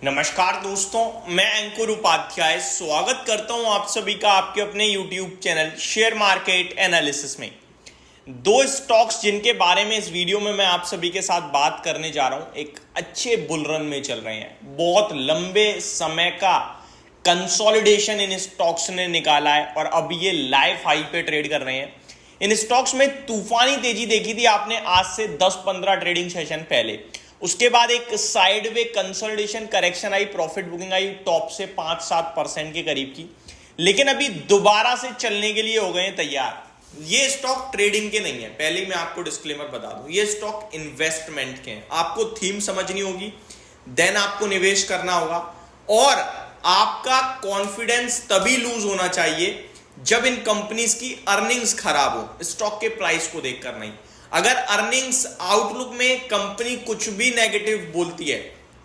नमस्कार दोस्तों, मैं अंकुर उपाध्याय स्वागत करता हूं आप सभी का आपके अपने YouTube channel share market analysis में। दो स्टॉक्स जिनके बारे में इस वीडियो में मैं आप सभी के साथ बात करने जा रहा हूं, एक अच्छे बुल रन में चल रहे हैं। बहुत लंबे समय का कंसोलिडेशन इन स्टॉक्स ने निकाला है और अब ये लाइफ हाई पे ट्रेड कर रहे हैं। इन स्टॉक्स में तूफानी तेजी देखी थी आपने आज से 10-15 ट्रेडिंग सेशन पहले। उसके बाद एक साइडवे कंसोलिडेशन करेक्शन आई, प्रॉफिट बुकिंग आई टॉप से 5-7% के करीब की, लेकिन अभी दोबारा से चलने के लिए हो गए हैं तैयार। ये स्टॉक ट्रेडिंग के नहीं है, पहले ही मैं आपको डिस्क्लेमर बता दूं। ये स्टॉक इन्वेस्टमेंट के हैं। आपको थीम समझनी होगी, देन आपको निवेश करना होगा, और आपका कॉन्फिडेंस तभी लूज होना चाहिए जब इन कंपनीज की अर्निंग्स खराब हो, स्टॉक के प्राइस को देखकर नहीं। अगर अर्निंग्स आउटलुक में कंपनी कुछ भी नेगेटिव बोलती है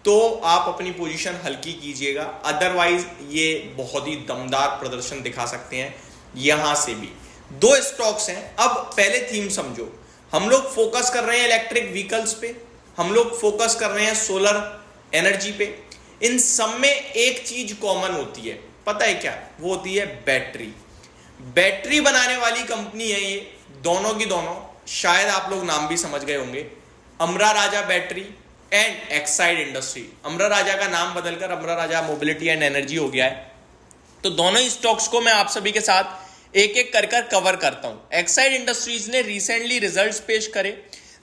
तो आप अपनी पोजीशन हल्की कीजिएगा, अदरवाइज ये बहुत ही दमदार प्रदर्शन दिखा सकते हैं। यहां से भी दो स्टॉक्स हैं। अब पहले थीम समझो। हम लोग फोकस कर रहे हैं इलेक्ट्रिक व्हीकल्स पे, हम लोग फोकस कर रहे हैं सोलर एनर्जी पे। इन सब में एक चीज कॉमन होती है, पता है क्या? वो होती है बैटरी। बैटरी बनाने वाली कंपनी है ये, दोनों की दोनों। शायद आप लोग नाम भी समझ गए होंगे, अमरा राजा बैटरी एंड एक्साइड इंडस्ट्री। अमरा राजा का नाम बदलकर अमरा राजा मोबिलिटी एंड एनर्जी हो गया है। तो दोनों ही स्टॉक्स को मैं आप सभी के साथ एक एक कर कवर करता हूं। एक्साइड इंडस्ट्रीज ने रिसेंटली रिजल्ट्स पेश करे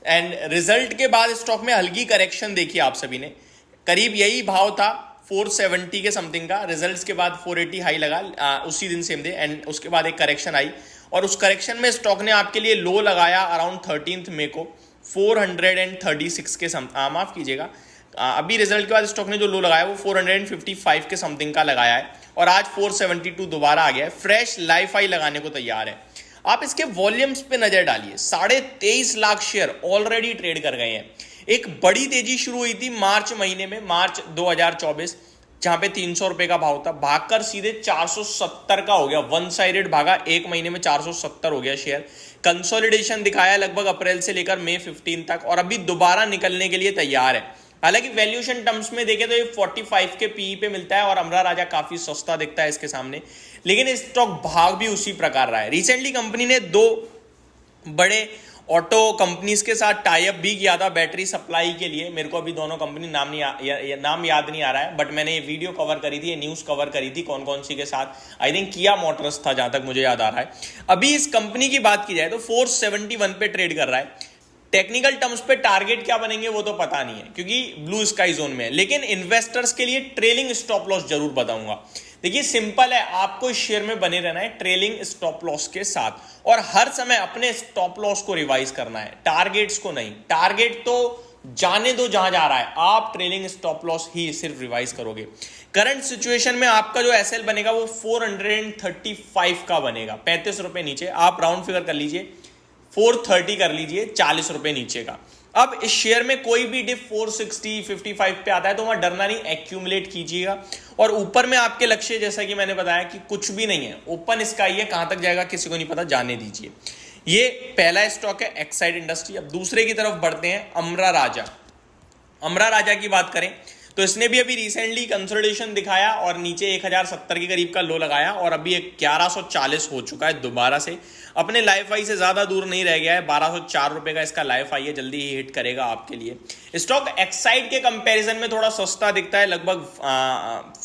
एंड रिजल्ट के बाद स्टॉक में हल्की करेक्शन देखी आप सभी ने। करीब यही भाव था 470 के समथिंग का, रिजल्ट्स के बाद 480 हाई लगा उसी दिन सेम डे, एंड उसके बाद एक करेक्शन आई और उस करेक्शन में स्टॉक ने आपके लिए लो लगाया अराउंड 13 मई को 436 के माफ कीजिएगा, अभी रिजल्ट के बाद स्टॉक ने जो लो लगाया वो 455 के समथिंग का लगाया है और आज 472 दोबारा आ गया है। फ्रेश लाइफ हाई लगाने को तैयार है। आप इसके वॉल्यूम्स पे नजर डालिए, 23.5 लाख शेयर ऑलरेडी ट्रेड कर गए हैं। एक बड़ी तेजी शुरू हुई थी मार्च महीने में, मार्च 2024, जहां पे 300 रुपए का भाव था, भागकर सीधे 470 का हो गया। वन साइडेड भागा, एक महीने में 470 हो गया शेयर। कंसोलिडेशन दिखाया लगभग अप्रैल से लेकर मई 15 तक, और अभी दोबारा निकलने के लिए तैयार है। हालांकि वैल्यूएशन टर्म्स में देखें तो ये 45 के पीई पे मिलता है और अमरा राजा काफी सस्ता दिखता है इसके सामने, लेकिन स्टॉक भाग भी उसी प्रकार रहा है। रिसेंटली कंपनी ने दो बड़े ऑटो कंपनीज के साथ टाई अप भी किया था बैटरी सप्लाई के लिए। मेरे को अभी दोनों कंपनी नाम याद नहीं आ रहा है, बट मैंने ये वीडियो कवर करी थी, ये न्यूज़ कवर करी थी कौन कौन सी के साथ। आई थिंक किया मोटर्स था जहां तक मुझे याद आ रहा है। अभी इस कंपनी की बात की जाए तो 471 पे ट्रेड कर रहा है। टेक्निकल टर्म्स पे टारगेट क्या बनेंगे वो तो पता नहीं है क्योंकि ब्लू स्काई जोन में है, लेकिन इन्वेस्टर्स के लिए ट्रेलिंग स्टॉप लॉस जरूर बताऊंगा। देखिए सिंपल है, आपको इस शेयर में बने रहना है ट्रेलिंग स्टॉप लॉस के साथ, और हर समय अपने स्टॉप लॉस को रिवाइज करना है, टारगेट्स को नहीं। टारगेट तो जाने दो जहां जा रहा है, आप ट्रेलिंग स्टॉप लॉस ही सिर्फ रिवाइज करोगे। करंट सिचुएशन में आपका जो एसएल बनेगा वो 435 का बनेगा, 35 रुपए नीचे। आप राउंड फिगर कर लीजिए, 430 कर लीजिए, 40 रुपए नीचे का। अब इस शेयर में कोई भी डिप 460 55 पे आता है तो वहां डरना नहीं, एक्यूमुलेट कीजिएगा। और ऊपर में आपके लक्ष्य, जैसा कि मैंने बताया कि कुछ भी नहीं है, ओपन स्काई है, कहां तक जाएगा किसी को नहीं पता, जाने दीजिए। ये पहला स्टॉक है एक्साइड इंडस्ट्री। अब दूसरे की तरफ बढ़ते हैं, अमरा राजा। अमरा राजा की बात करें तो इसने भी अभी रिसेंटली कंसोलिडेशन दिखाया और नीचे 1070 के करीब का लो लगाया और अभी 1140 हो चुका है। दोबारा से अपने लाइफ हाई से ज्यादा दूर नहीं रह गया है, 1204 रुपए का इसका लाइफ हाई है, जल्दी ही हिट करेगा आपके लिए। स्टॉक एक्साइड के कंपैरिजन में थोड़ा सस्ता दिखता है, लगभग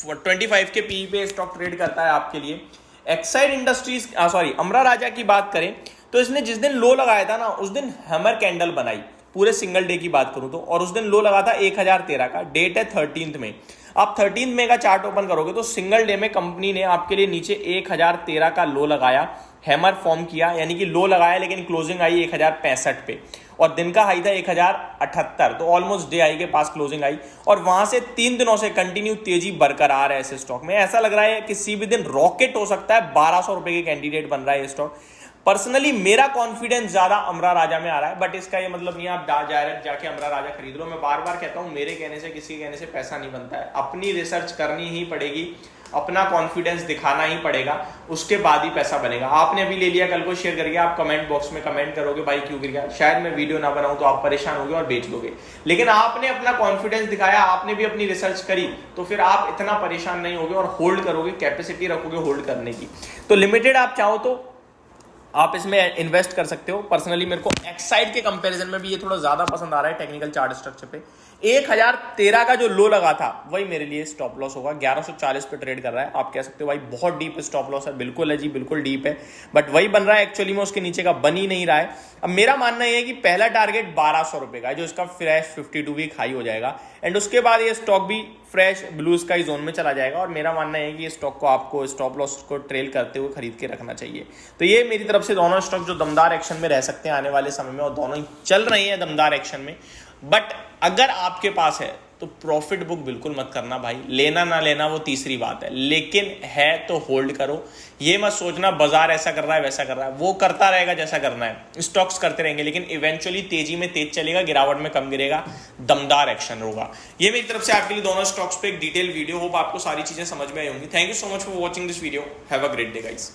25 के पी पे स्टॉक ट्रेड करता है आपके लिए। एक्साइड इंडस्ट्रीज अमरा राजा की बात करें तो इसने जिस दिन लो लगाया था ना, उस दिन हैमर कैंडल बनाई, पूरे सिंगल डे की बात करूं तो, और उस दिन लो लगा था 1013 का। डेट है 13 में। आप 13 में का चार्ट ओपन करोगे तो सिंगल डे में कंपनी ने आपके लिए नीचे 1013 का लो लगाया, हैमर फॉर्म किया, यानी कि लो लगाया लेकिन क्लोजिंग आई 1065 पे, और दिन का हाई था 1078, तो ऑलमोस्ट डे आई के पास क्लोजिंग आई, और वहां से 3 दिनों से कंटिन्यू तेजी बरकरार है इस स्टॉक में। ऐसा लग रहा है किसी भी दिन रॉकेट हो सकता है, 1200 रुपए के कैंडिडेट बन रहा है ये स्टॉक। पर्सनली मेरा कॉन्फिडेंस ज्यादा अमरा राजा में आ रहा है, बट इसका ये मतलब नहीं आप डायरेक्ट जाके अमरा राजा खरीद लो। मैं बार बार कहता हूं, मेरे कहने से, किसी के कहने से पैसा नहीं बनता है, अपनी रिसर्च करनी ही पड़ेगी। अपना कॉन्फिडेंस दिखाना ही पड़ेगा, उसके बाद ही पैसा बनेगा। आपने अभी ले लिया, कल को शेयर करके आप कमेंट बॉक्स में कमेंट करोगे भाई क्यों गिर गया, शायद मैं वीडियो ना बनाऊं तो आप परेशान होगे और बेच दोगे। लेकिन आपने अपना कॉन्फिडेंस दिखाया, आपने भी अपनी रिसर्च करी, तो फिर आप इतना परेशान नहीं होगे और होल्ड करोगे, कैपेसिटी रखोगे होल्ड करने की। तो लिमिटेड आप चाहो तो आप इसमें इन्वेस्ट कर सकते हो। पर्सनली मेरे को एक्साइड के कंपैरिजन में भी ये थोड़ा ज्यादा पसंद आ रहा है टेक्निकल चार्ट स्ट्रक्चर पे। 1013 का जो लो लगा था वही मेरे लिए स्टॉप लॉस होगा। 1140 पे ट्रेड कर रहा है, आप कह सकते हो भाई बहुत डीप स्टॉप लॉस है, बिल्कुल है जी, बिल्कुल डीप है, बट वही बन रहा है एक्चुअली में, उसके नीचे का बन ही नहीं रहा है। अब मेरा मानना यह है कि पहला टारगेट 1200 रुपए का है, जो इसका फ्रेश 52 वीक हाई हो जाएगा, एंड उसके बाद ये स्टॉक भी फ्रेश ब्लू स्काई जोन में चला जाएगा। और मेरा मानना है कि ये स्टॉक को आपको स्टॉप लॉस को ट्रेल करते हुए खरीद के रखना चाहिए। तो ये मेरी तरफ से दोनों स्टॉक जो दमदार एक्शन में रह सकते हैं आने वाले समय में, और दोनों ही चल रही हैं दमदार एक्शन में। बट अगर आपके पास है तो प्रॉफिट बुक बिल्कुल मत करना भाई, लेना ना लेना वो तीसरी बात है, लेकिन है तो होल्ड करो। ये मत सोचना बाजार ऐसा कर रहा है वैसा कर रहा है, वो करता रहेगा जैसा करना है, स्टॉक्स करते रहेंगे, लेकिन इवेंचुअली तेजी में तेज चलेगा, गिरावट में कम गिरेगा, दमदार एक्शन होगा। ये मेरी तरफ से आपके लिए दोनों स्टॉक्स पे एक डिटेल वीडियो, होप आपको सारी चीजें समझ में आई होंगी। Thank you so much for watching this video, have a great day guys.